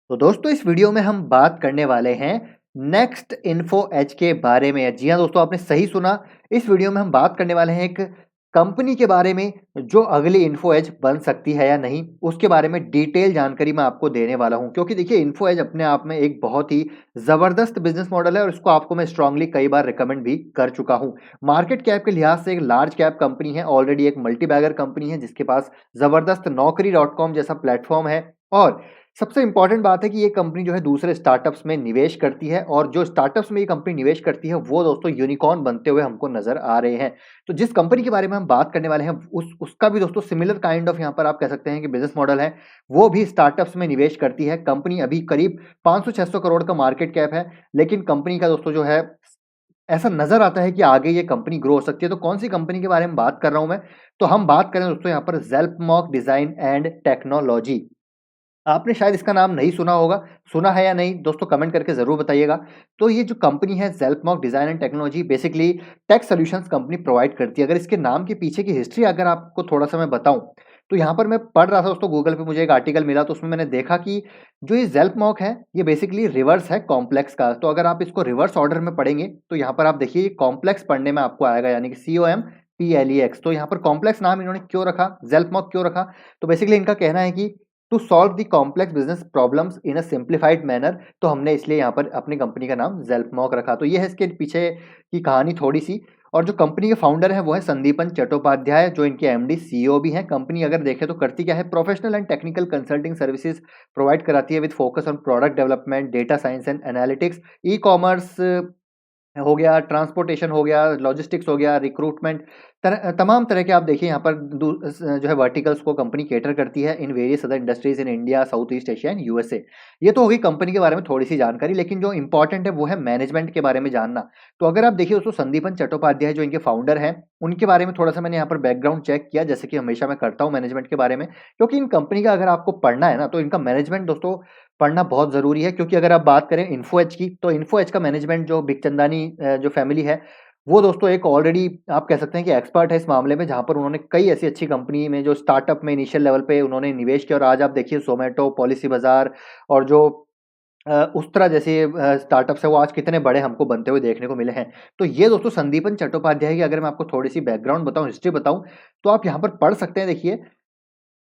तो दोस्तों इस वीडियो में हम बात करने वाले हैं नेक्स्ट इन्फो एज के बारे में। जी हाँ दोस्तों, आपने सही सुना। इस वीडियो में हम बात करने वाले हैं एक कंपनी के बारे में जो अगली इन्फो एज बन सकती है या नहीं, उसके बारे में डिटेल जानकारी मैं आपको देने वाला हूं। क्योंकि देखिए, इन्फो एज अपने आप में एक बहुत ही जबरदस्त बिजनेस मॉडल है और इसको आपको मैं स्ट्रांगली कई बार रिकमेंड भी कर चुका हूं। मार्केट कैप के लिहाज से एक लार्ज कैप कंपनी है, ऑलरेडी एक मल्टी बैगर कंपनी है जिसके पास जबरदस्त नौकरी.com जैसा प्लेटफॉर्म है। और सबसे इंपॉर्टेंट बात है कि ये कंपनी जो है दूसरे स्टार्टअप्स में निवेश करती है, और जो स्टार्टअप्स में ये कंपनी निवेश करती है वो दोस्तों यूनिकॉर्न बनते हुए हमको नजर आ रहे हैं। तो जिस कंपनी के बारे में हम बात करने वाले हैं उसका भी दोस्तों सिमिलर काइंड ऑफ यहाँ पर आप कह सकते हैं कि बिजनेस मॉडल है। वो भी स्टार्टअप्स में निवेश करती है। कंपनी अभी करीब 500-600 करोड़ का मार्केट कैप है, लेकिन कंपनी का दोस्तों जो है ऐसा नजर आता है कि आगे ये कंपनी ग्रो हो सकती है। तो कौन सी कंपनी के बारे में बात कर रहा हूं मैं? तो हम बात करें दोस्तों यहाँ पर ज़ेल्पमॉक डिजाइन एंड टेक्नोलॉजी। आपने शायद इसका नाम नहीं सुना होगा। सुना है या नहीं दोस्तों, कमेंट करके ज़रूर बताइएगा। तो ये जो कंपनी है Zelpmock design and technology, basically tech solutions company provide करती है। अगर इसके नाम के पीछे की हिस्ट्री अगर आपको थोड़ा-सा मैं बताऊँ, तो यहाँ पर मैं पढ़ रहा था दोस्तों, गूगल पे मुझे एक आर्टिकल मिला तो उसमें मैंने देखा कि जो ये ज़ेल्पमॉक है, ये बेसिकली रिवर्स है कॉम्प्लेक्स का। तो अगर आप इसको रिवर्स ऑर्डर में पढ़ेंगे तो यहाँ पर आप देखिए ये कॉम्प्लेक्स पढ़ने में आपको आएगा, यानी कि COMPLEX। तो यहाँ पर कॉम्प्लेक्स नाम इन्होंने क्यों रखा, ज़ेल्पमॉक क्यों रखा? तो बेसिकली इनका कहना है कि to solve the complex business problems in a simplified manner. तो हमने इसलिए यहाँ पर अपनी कंपनी का नाम ज़ेल्पमॉक रखा। तो ये है इसके पीछे की कहानी थोड़ी सी। और जो कंपनी के फाउंडर है वो है संदीपन चट्टोपाध्याय, जो इनके एमडी सीईओ भी हैं। कंपनी अगर देखें तो करती क्या है, professional and technical consulting services provide कराती है with focus on product development, data science and analytics, e commerce हो गया, ट्रांसपोर्टेशन हो गया, लॉजिस्टिक्स हो गया, रिक्रूटमेंट, तमाम तरह के आप देखिए यहाँ पर जो है वर्टिकल्स को कंपनी केटर करती है in various other industries in India, south east Asia and USA. ये तो होगी कंपनी के बारे में थोड़ी सी जानकारी, लेकिन जो इंपॉर्टेंट है वो है मैनेजमेंट के बारे में जानना। तो अगर आप देखिए दोस्तों, संदीपन चट्टोपाध्याय जो इनके फाउंडर हैं, उनके बारे में थोड़ा सा मैंने यहाँ पर बैकग्राउंड चेक किया, जैसे कि हमेशा मैं करता हूँ मैनेजमेंट के बारे में। क्योंकि इन कंपनी का अगर आपको पढ़ना है ना, तो इनका मैनेजमेंट दोस्तों पढ़ना बहुत ज़रूरी है। क्योंकि अगर आप बात करें इन्फो एज की, तो इन्फो एज का मैनेजमेंट जो बिखचंदानी जो फैमिली है, वो दोस्तों एक ऑलरेडी आप कह सकते हैं कि एक्सपर्ट है इस मामले में, जहाँ पर उन्होंने कई ऐसी अच्छी कंपनी में जो स्टार्टअप में इनिशियल लेवल पे उन्होंने निवेश किया। और आज आप देखिए ज़ोमैटो, पॉलिसी बाज़ार और जो उस्तरा जैसे स्टार्टअप्स है, वो आज कितने बड़े हमको बनते हुए देखने को मिले हैं। तो ये दोस्तों संदीपन चट्टोपाध्याय की अगर मैं आपको थोड़ी-सी बैकग्राउंड बताऊँ, हिस्ट्री बताऊँ, तो आप यहाँ पर पढ़ सकते हैं। देखिए,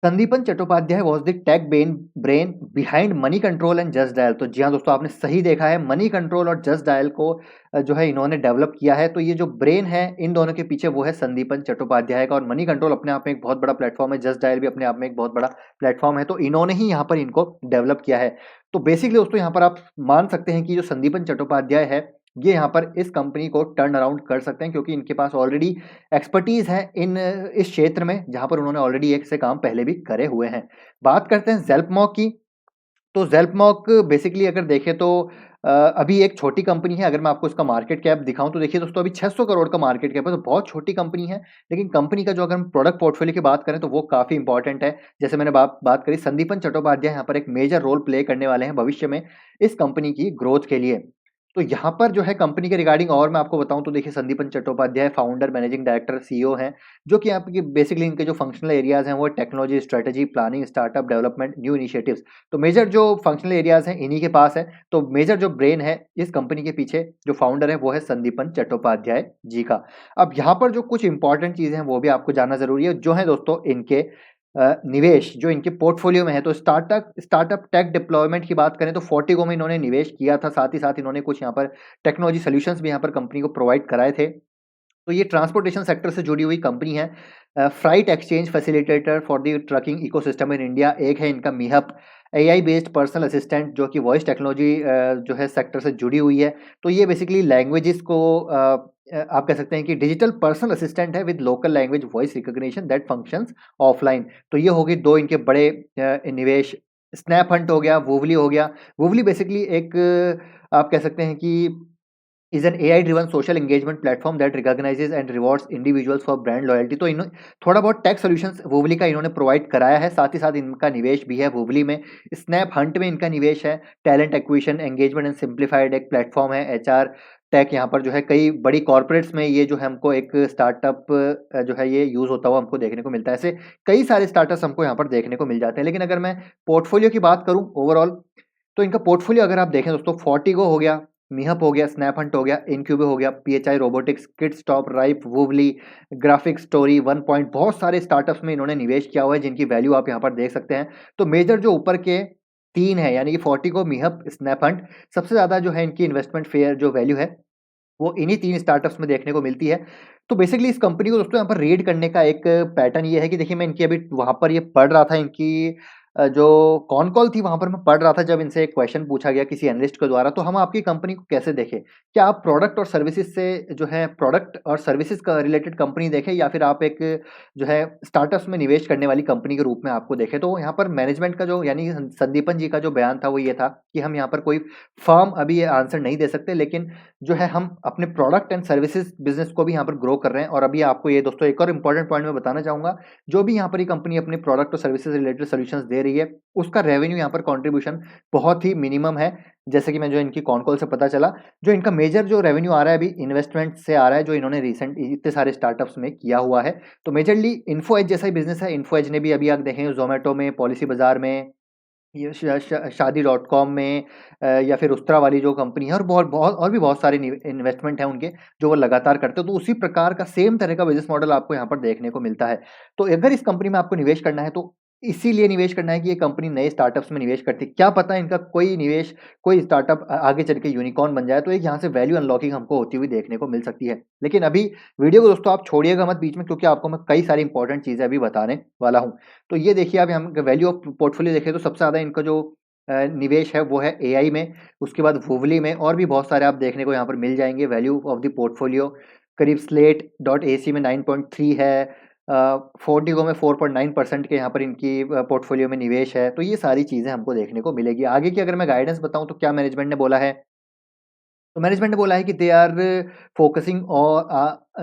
Sandipan Chattopadhyay was the tech brain behind Moneycontrol and Justdial. तो जी हाँ दोस्तों, आपने सही देखा है, मनी कंट्रोल और जस्ट डायल को जो है इन्होंने डेवलप किया है। तो ये जो ब्रेन है इन दोनों के पीछे, वो है संदीपन चट्टोपाध्याय का। और मनी कंट्रोल अपने आप में एक बहुत बड़ा प्लेटफॉर्म है, जस्ट डायल भी अपने आप में एक बहुत बड़ा प्लेटफॉर्म है। तो इन्होंने ही यहाँ पर इनको डेवलप किया है। तो बेसिकली दोस्तों यहाँ पर आप मान सकते हैं कि जो संदीपन चट्टोपाध्याय है, ये यहाँ पर इस कंपनी को टर्न अराउंड कर सकते हैं, क्योंकि इनके पास ऑलरेडी एक्सपर्टीज है इस क्षेत्र में, जहां पर उन्होंने ऑलरेडी एक से काम पहले भी करे हुए हैं। बात करते हैं ज़ेल्पमॉक की। तो ज़ेल्पमॉक बेसिकली अगर देखें तो अभी एक छोटी कंपनी है। अगर मैं आपको इसका मार्केट कैप दिखाऊं, तो देखिए दोस्तों, अभी 600 करोड़ का मार्केट कैप है, तो बहुत छोटी कंपनी है। लेकिन कंपनी का जो अगर हम प्रोडक्ट पोर्टफोलियो की बात करें, तो वो काफी इंपॉर्टेंट है। जैसे मैंने बात करी, संदीपन चट्टोपाध्याय यहाँ पर एक मेजर रोल प्ले करने वाले हैं भविष्य में इस कंपनी की ग्रोथ के लिए। तो यहाँ पर जो है कंपनी के रिगार्डिंग और मैं आपको बताऊं, तो देखिए Sandipan Chattopadhyay founder, managing director, CEO हैं, जो कि आपकी बेसिकली इनके जो फंक्शनल एरियाज हैं वो technology, strategy, planning, startup development, new initiatives. तो मेजर जो फंक्शनल एरियाज हैं इन्हीं के पास है। तो मेजर जो ब्रेन है इस कंपनी के पीछे, जो फाउंडर है, वो है संदीपन चट्टोपाध्याय जी का। अब यहाँ पर जो कुछ इंपॉर्टेंट चीजें हैं वो भी आपको जानना जरूरी है, जो है दोस्तों इनके निवेश जो इनके पोर्टफोलियो में है। तो स्टार्टअप टेक डिप्लॉयमेंट की बात करें तो फोर्टिगो में इन्होंने निवेश किया था। साथ ही साथ इन्होंने कुछ यहाँ पर टेक्नोलॉजी सॉल्यूशंस भी यहाँ पर कंपनी को प्रोवाइड कराए थे। तो ये ट्रांसपोर्टेशन सेक्टर से जुड़ी हुई कंपनी है। Freight exchange facilitator for the trucking ecosystem in India. एक है इनका मीहप, एआई बेस्ड पर्सनल असिस्टेंट, जो कि वॉइस टेक्नोलॉजी जो है सेक्टर से जुड़ी हुई है। तो ये बेसिकली लैंग्वेजेस को आप कह सकते हैं कि डिजिटल पर्सनल असिस्टेंट है with local language voice recognition that functions offline. तो ये होगी दो इनके बड़े निवेश। स्नैप हंट हो गया, वूवली हो गया। वूवली बेसिकली एक आप कह सकते हैं कि is an AI driven social engagement platform that recognizes and rewards individuals for brand loyalty। तो इन थोड़ा बहुत टेक सॉल्यूशंस वूवली का इन्होंने प्रोवाइड कराया है। साथ ही साथ इनका निवेश भी है वूवली में। स्नैप हंट में इनका निवेश है। Talent acquisition, engagement and simplified एक प्लेटफॉर्म है। एचआर टेक, यहाँ पर जो है कई बड़ी कॉर्पोरेट्स में ये जो है हमको एक स्टार्टअप जो है ये यूज होता हुआ हमको देखने को मिलता है। ऐसे कई सारे स्टार्टअप्स हमको यहाँ पर देखने को मिल जाते हैं। लेकिन अगर मैं पोर्टफोलियो की बात करूँ ओवरऑल, तो इनका पोर्टफोलियो अगर आप देखें दोस्तों, फोर्टिगो हो गया, मीहप हो गया, स्नैप हंट हो गया, इनक्यूबे हो गया, PHI robotics, Kidstop, Ripe, Woovly, graphic story, one point, बहुत सारे स्टार्टअप्स में इन्होंने निवेश किया हुआ है जिनकी वैल्यू आप यहाँ पर देख सकते हैं। तो मेजर जो ऊपर के 3 है यानी कि फोर्टिगो, मीहप, स्नैप हंट, सबसे ज़्यादा जो है इनकी इन्वेस्टमेंट फेयर जो वैल्यू है वो इन्हीं 3 स्टार्टअप्स में देखने को मिलती है। तो बेसिकली इस कंपनी को दोस्तों यहाँ पर रीड करने का एक पैटर्न ये है कि देखिए, मैं इनकी अभी वहाँ पर ये पढ़ रहा था, इनकी जो कॉन कॉल थी वहाँ पर मैं पढ़ रहा था, जब इनसे एक क्वेश्चन पूछा गया किसी एनालिस्ट के द्वारा, तो हम आपकी कंपनी को कैसे देखें? क्या आप प्रोडक्ट और सर्विसेज़ से जो है प्रोडक्ट और सर्विसेज़ का रिलेटेड कंपनी देखें, या फिर आप एक जो है स्टार्टअप्स में निवेश करने वाली कंपनी के रूप में आपको देखें? तो यहाँ पर मैनेजमेंट का जो यानी संदीपन जी का जो बयान था वो ये था कि हम यहाँ पर कोई फर्म अभी ये आंसर नहीं दे सकते, लेकिन जो है हम अपने प्रोडक्ट एंड सर्विसेज बिजनेस को भी यहाँ पर ग्रो कर रहे हैं। और अभी आपको ये दोस्तों एक और इंपॉर्टेंट पॉइंट मैं बताना चाहूंगा, जो भी यहाँ पर ये कंपनी अपने प्रोडक्ट और सर्विसेज रिलेटेड सॉल्यूशंस दे रही है, उसका रेवेन्यू यहाँ पर कंट्रीब्यूशन बहुत ही मिनिमम है। जैसे कि मैं जो इनकी कॉन कॉल से पता चला, जो इनका मेजर जो रेवेन्यू आ रहा है अभी इन्वेस्टमेंट से आ रहा है, जो इन्होंने रिसेंट इतने सारे स्टार्टअप्स में किया हुआ है। तो मेजरली इन्फो एज जैसा ही बिजनेस है। इन्फो एज ने भी अभी आप देखें जोमेटो में, पॉलिसी बाजार में, ये शादी डॉट कॉम में, या फिर उस्तरा वाली जो कंपनी है, और बहुत बहुत और भी बहुत सारे इन्वेस्टमेंट हैं उनके जो वो लगातार करते हो। तो उसी प्रकार का सेम तरह का बिजनेस मॉडल आपको यहाँ पर देखने को मिलता है। तो अगर इस कंपनी में आपको निवेश करना है तो इसीलिए निवेश करना है कि ये कंपनी नए स्टार्टअप्स में निवेश करती है। क्या पता इनका कोई निवेश, कोई स्टार्टअप आगे चल के यूनिकॉर्न बन जाए, तो एक यहाँ से वैल्यू अनलॉकिंग हमको होती हुई देखने को मिल सकती है। लेकिन अभी वीडियो को दोस्तों आप छोड़िएगा मत बीच में, क्योंकि आपको मैं कई सारी इंपॉर्टेंट चीज़ें अभी बताने वाला हूँ। तो ये देखिए, आप यहाँ वैल्यू ऑफ पोर्टफोलियो देखें तो सबसे ज़्यादा इनका जो निवेश है वो है एआई में, उसके बाद वूवली में, और भी बहुत सारे आप देखने को यहाँ पर मिल जाएंगे। वैल्यू ऑफ द पोर्टफोलियो करीब स्लेट डॉट एसी में 9.3 है, फोर्टिगो में 4.9% के यहाँ पर इनकी पोर्टफोलियो में निवेश है। तो ये सारी चीज़ें हमको देखने को मिलेगी। आगे की अगर मैं गाइडेंस बताऊँ तो क्या मैनेजमेंट ने बोला है, तो मैनेजमेंट ने बोला है कि दे आर फोकसिंग और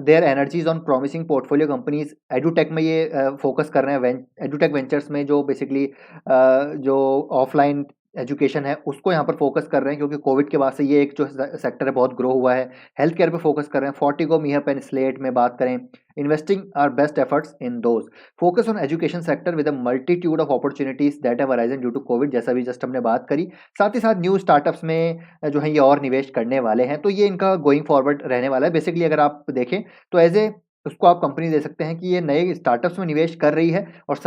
their energies on promising portfolio companies. Edutech में ये फोकस कर रहे हैं, एडुटेक वेंचर्स में, जो बेसिकली जो ऑफलाइन एजुकेशन है उसको यहाँ पर फोकस कर रहे हैं, क्योंकि कोविड के बाद से ये एक जो सेक्टर है बहुत ग्रो हुआ है। हेल्थ केयर पे फोकस कर रहे हैं। फोर्टिगो, मीहप एंड स्लेट में बात करें, investing our best efforts in those, focus on education sector with a multitude of opportunities that have arisen due to Covid, जैसा भी जस्ट हमने बात करी। साथ ही साथ न्यू स्टार्टअप्स में जो है ये और निवेश करने वाले हैं। तो ये इनका गोइंग फॉरवर्ड रहने वाला है। बेसिकली अगर आप देखें तो एज ए उसको आप कंपनी दे सकते हैं कि ये नए स्टार्टअप्स में निवेश कर रही है। और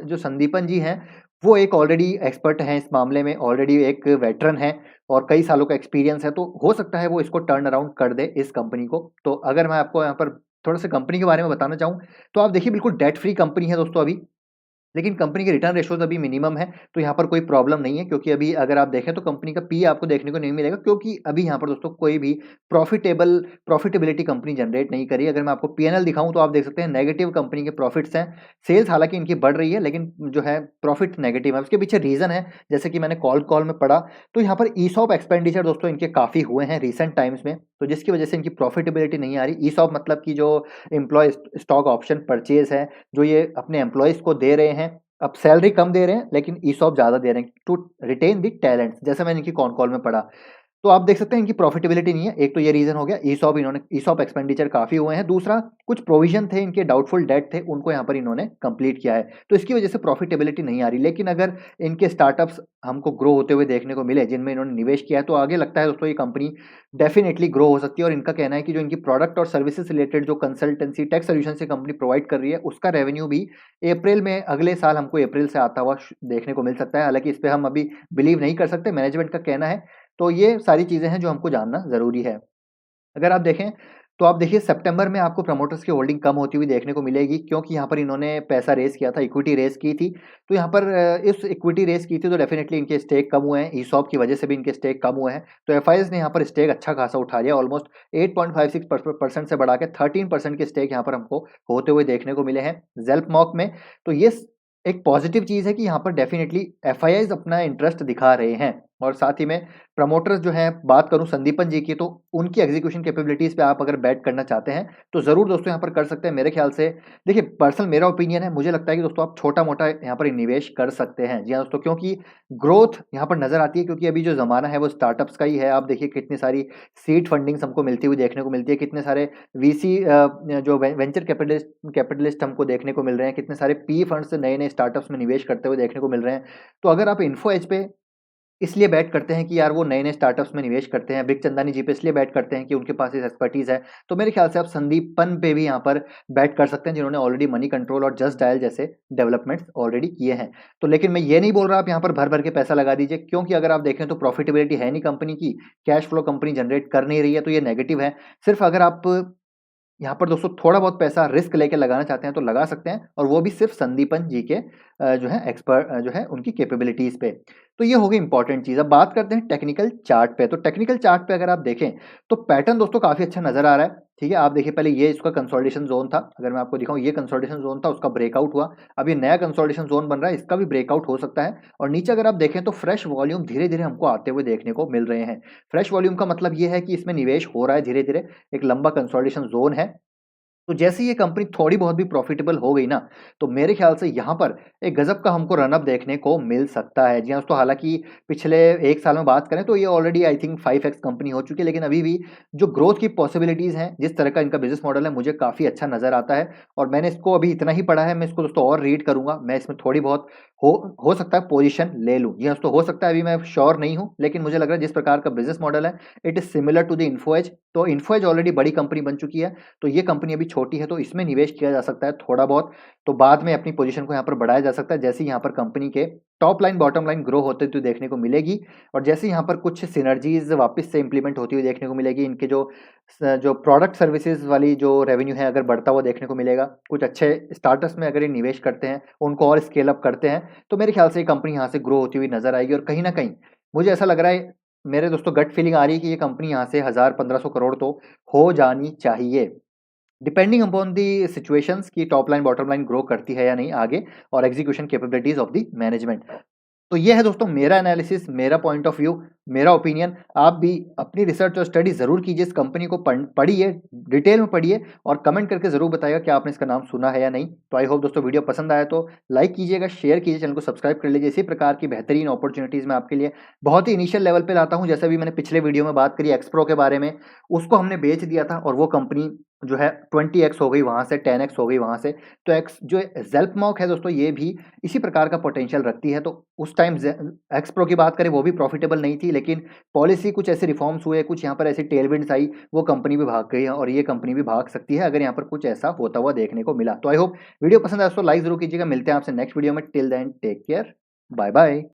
जो संदीपन जी हैं वो एक ऑलरेडी एक्सपर्ट हैं इस मामले में, ऑलरेडी एक वेटरन है और कई सालों का एक्सपीरियंस है। तो हो सकता है वो इसको टर्न अराउंड कर दे इस कंपनी को। तो अगर मैं आपको यहाँ पर थोड़ा सा कंपनी के बारे में बताना चाहूँ, तो आप देखिए बिल्कुल डेट फ्री कंपनी है दोस्तों अभी, लेकिन कंपनी के रिटर्न रेशोज़ अभी मिनिमम है। तो यहाँ पर कोई प्रॉब्लम नहीं है, क्योंकि अभी अगर आप देखें तो कंपनी का पी आपको देखने को नहीं मिलेगा, क्योंकि अभी यहाँ पर दोस्तों कोई भी प्रॉफिटेबिलिटी कंपनी जनरेट नहीं करी। अगर मैं आपको पीएनएल दिखाऊं तो आप देख सकते हैं नेगेटिव कंपनी के प्रॉफिट्स हैं। सेल्स हालांकि इनकी बढ़ रही है, लेकिन जो है प्रॉफिट नेगेटिव है। उसके पीछे रीज़न है, जैसे कि मैंने कॉल कॉल में पढ़ा, तो यहाँ पर ईसॉप एक्सपेंडिचर दोस्तों इनके काफ़ी हुए हैं रिसेंट टाइम्स में, तो जिसकी वजह से इनकी प्रॉफिटेबिलिटी नहीं आ रही। ईसॉप मतलब कि जो एम्प्लॉय स्टॉक ऑप्शन परचेज है, जो ये अपने एम्प्लॉयज़ को दे रहे हैं। अब सैलरी कम दे रहे हैं लेकिन ईसॉप ज़्यादा दे रहे हैं टू रिटेन द टैलेंट्स, जैसा मैंने इनकी कॉन कॉल में पढ़ा। तो आप देख सकते हैं इनकी प्रॉफिटेबिलिटी नहीं है। एक तो ये रीज़न हो गया, ईसॉप एक्सपेंडिचर काफ़ी हुए हैं। दूसरा, कुछ प्रोविज़न थे इनके, डाउटफुल डेट थे, उनको यहाँ पर इन्होंने कंप्लीट किया है। तो इसकी वजह से प्रॉफिटेबिलिटी नहीं आ रही। लेकिन अगर इनके स्टार्टअप्स हमको ग्रो होते हुए देखने को मिले जिनमें इन्होंने निवेश किया है, तो आगे लगता है दोस्तों ये कंपनी डेफिनिटली ग्रो हो सकती है। और इनका कहना है कि जो इनकी प्रोडक्ट और सर्विसेज रिलेटेड जो कंसल्टेंसी टेक सोल्यूशन से कंपनी प्रोवाइड कर रही है, उसका रेवेन्यू भी अप्रैल में, अगले साल हमको अप्रैल से आता हुआ देखने को मिल सकता है। हालांकि इस पे हम अभी बिलीव नहीं कर सकते, मैनेजमेंट का कहना है। तो ये सारी चीज़ें हैं जो हमको जानना ज़रूरी है। अगर आप देखें तो आप देखिए सितंबर में आपको प्रमोटर्स की होल्डिंग कम होती हुई देखने को मिलेगी, क्योंकि यहाँ पर इन्होंने पैसा रेज़ किया था, इक्विटी रेज़ की थी। तो यहाँ पर इस इक्विटी रेज़ की थी तो डेफिनिटली इनके स्टेक कम हुए हैं, ईसॉप की वजह से भी इनके स्टेक कम हुए हैं। तो एफआईएस ने यहाँ पर स्टेक अच्छा खासा उठा लिया, ऑलमोस्ट 8.56% से बढ़ा के 13% के स्टेक यहाँ पर हमको होते हुए देखने को मिले हैं ज़ेल्पमॉक में। तो ये एक पॉजिटिव चीज़ है कि यहाँ पर डेफिनिटली एफआईआईज़ अपना इंटरेस्ट दिखा रहे हैं। और साथ ही में प्रमोटर्स जो हैं, बात करूँ संदीपन जी की, तो उनकी एग्जीक्यूशन कैपेबिलिटीज़ पे आप अगर बेट करना चाहते हैं तो ज़रूर दोस्तों यहाँ पर कर सकते हैं। मेरे ख्याल से देखिए, पर्सनल मेरा ओपिनियन है, मुझे लगता है कि दोस्तों आप छोटा-मोटा यहाँ पर निवेश कर सकते हैं। जी हाँ दोस्तों, क्योंकि ग्रोथ यहाँ पर नज़र आती है, क्योंकि अभी जो ज़माना है वो स्टार्टअप्स का ही है। आप देखिए कितनी सारी सीड फंडिंग्स हमको मिलती हुई देखने को मिलती है, कितने सारे वीसी जो वेंचर कैपिटलिस्ट हमको देखने को मिल रहे हैं, कितने सारे पी फंड्स नए-नए स्टार्टअप्स में निवेश करते हुए देखने को मिल रहे हैं। तो अगर आप इन्फो एज पे इसलिए बेट करते हैं कि यार वो नए-नए स्टार्टअप्स में निवेश करते हैं। ब्रिक चंदानी जी पे इसलिए बेट करते हैं कि उनके पास इस एक्सपर्टीज़ है। तो मेरे ख्याल से आप संदीप पन पे भी यहाँ पर बेट कर सकते हैं, जिन्होंने ऑलरेडी मनी कंट्रोल और जस्ट डायल जैसे डेवलपमेंट्स ऑलरेडी किए हैं। तो लेकिन मैं ये नहीं बोल रहा आप यहाँ पर भर-भर के पैसा लगा दीजिए, क्योंकि अगर आप देखें तो प्रॉफिटेबिलिटी है नहीं कंपनी की, कैश फ्लो कंपनी जनरेट कर नहीं रही है, तो ये नेगेटिव है। सिर्फ अगर आप यहाँ पर दोस्तों थोड़ा बहुत पैसा रिस्क लेके लगाना चाहते हैं तो लगा सकते हैं, और वो भी सिर्फ संदीपन जी के जो है एक्सपर्ट जो है उनकी कैपेबिलिटीज़ पे। तो ये हो गई इंपॉर्टेंट चीज़। अब बात करते हैं टेक्निकल चार्ट पे। तो टेक्निकल चार्ट पे अगर आप देखें तो पैटर्न दोस्तों काफ़ी अच्छा नज़र आ रहा है, ठीक है? आप देखिए पहले ये इसका कंसोलिडेशन ज़ोन था। अगर मैं आपको दिखाऊँ, ये कंसोलिडेशन ज़ोन था, उसका ब्रेकआउट हुआ। अब ये नया कंसोलिडेशन ज़ोन बन रहा है, इसका भी ब्रेकआउट हो सकता है। और नीचे अगर आप देखें तो फ्रेश वॉल्यूम धीरे-धीरे हमको आते हुए देखने को मिल रहे हैं। फ्रेश वॉल्यूम का मतलब ये है कि इसमें निवेश हो रहा है धीरे-धीरे, एक लंबा कंसोलिडेशन ज़ोन है। तो जैसे ही ये कंपनी थोड़ी बहुत भी प्रॉफिटेबल हो गई ना, तो मेरे ख्याल से यहाँ पर एक गज़ब का हमको रन अप देखने को मिल सकता है। जी हाँ, दोस्तों हालाँकि पिछले 1 साल में बात करें तो ये already I think 5x company हो चुकी है, लेकिन अभी भी जो ग्रोथ की पॉसिबिलिटीज़ हैं, जिस तरह का इनका बिज़नेस मॉडल है, मुझे काफ़ी अच्छा नज़र आता है। और मैंने इसको अभी इतना ही पढ़ा है, मैं इसको दोस्तों और रीड करूँगा। मैं इसमें थोड़ी बहुत हो सकता है पोज़ीशन ले लूँ। जी हाँ, दोस्तों हो सकता है, अभी मैं श्योर नहीं हूँ, लेकिन मुझे लग रहा है जिस प्रकार का बिज़नेस मॉडल है, it is similar to the Info Edge. तो इन्फो एज ऑलरेडी बड़ी कंपनी बन चुकी है, तो ये कंपनी अभी छोटी है, तो इसमें निवेश किया जा सकता है थोड़ा बहुत। तो बाद में अपनी पोजीशन को यहाँ पर बढ़ाया जा सकता है, जैसे ही यहाँ पर कंपनी के top line bottom line grow होते हुए देखने को मिलेगी, और जैसे यहाँ पर कुछ सिनर्जीज वापस से इंप्लीमेंट होती हुई देखने को मिलेगी। इनके जो प्रोडक्ट सर्विसेज वाली जो रेवेन्यू है, अगर बढ़ता हुआ देखने को मिलेगा, कुछ अच्छे स्टार्टअप्स में अगर ये निवेश करते हैं, उनको और स्केल अप करते हैं, तो मेरे ख्याल से ये कंपनी यहाँ से ग्रो होती हुई नजर आएगी। और कहीं ना कहीं मुझे ऐसा लग रहा है, मेरे दोस्तों गट फीलिंग आ रही है कि ये कंपनी यहाँ से 1000-1500 करोड़ तो हो जानी चाहिए, डिपेंडिंग अपॉन दी सिचुएशंस की top line bottom line grow करती है या नहीं आगे, और execution capabilities of the management. तो ये है दोस्तों मेरा एनालिसिस, मेरा पॉइंट ऑफ व्यू, मेरा ओपिनियन। आप भी अपनी रिसर्च और स्टडी ज़रूर कीजिए, इस कंपनी को पढ़िए, डिटेल में पढ़िए, और कमेंट करके ज़रूर बताइएगा कि आपने इसका नाम सुना है या नहीं। तो आई होप दोस्तों वीडियो पसंद आया तो लाइक कीजिएगा, शेयर कीजिए, चैनल को सब्सक्राइब कर लीजिए। इसी प्रकार की बेहतरीन अपॉर्चुनिटीज़ मैं आपके लिए बहुत ही इनिशियल लेवल पे लाता हूँ। जैसे अभी मैंने पिछले वीडियो में बात करी एक्सप्रो के बारे में, उसको हमने बेच दिया था, और वो कंपनी जो है 20x हो गई वहाँ से, 10x हो गई वहाँ से। तो एक्स जो ज़ेल्पमॉक है दोस्तों, ये भी इसी प्रकार का पोटेंशियल रखती है। तो उस टाइम एक्सप्रो की बात करें, वो भी प्रॉफिटेबल नहीं थी, लेकिन पॉलिसी कुछ ऐसे रिफॉर्म्स हुए, कुछ यहाँ पर ऐसी टेलविंड्स आई, वो कंपनी भी भाग गई है, और ये कंपनी भी भाग सकती है अगर यहाँ पर कुछ ऐसा होता हुआ देखने को मिला। तो आई होप वीडियो पसंद आया तो लाइक जरूर कीजिएगा। मिलते हैं आपसे नेक्स्ट वीडियो में। Till then take care, bye bye.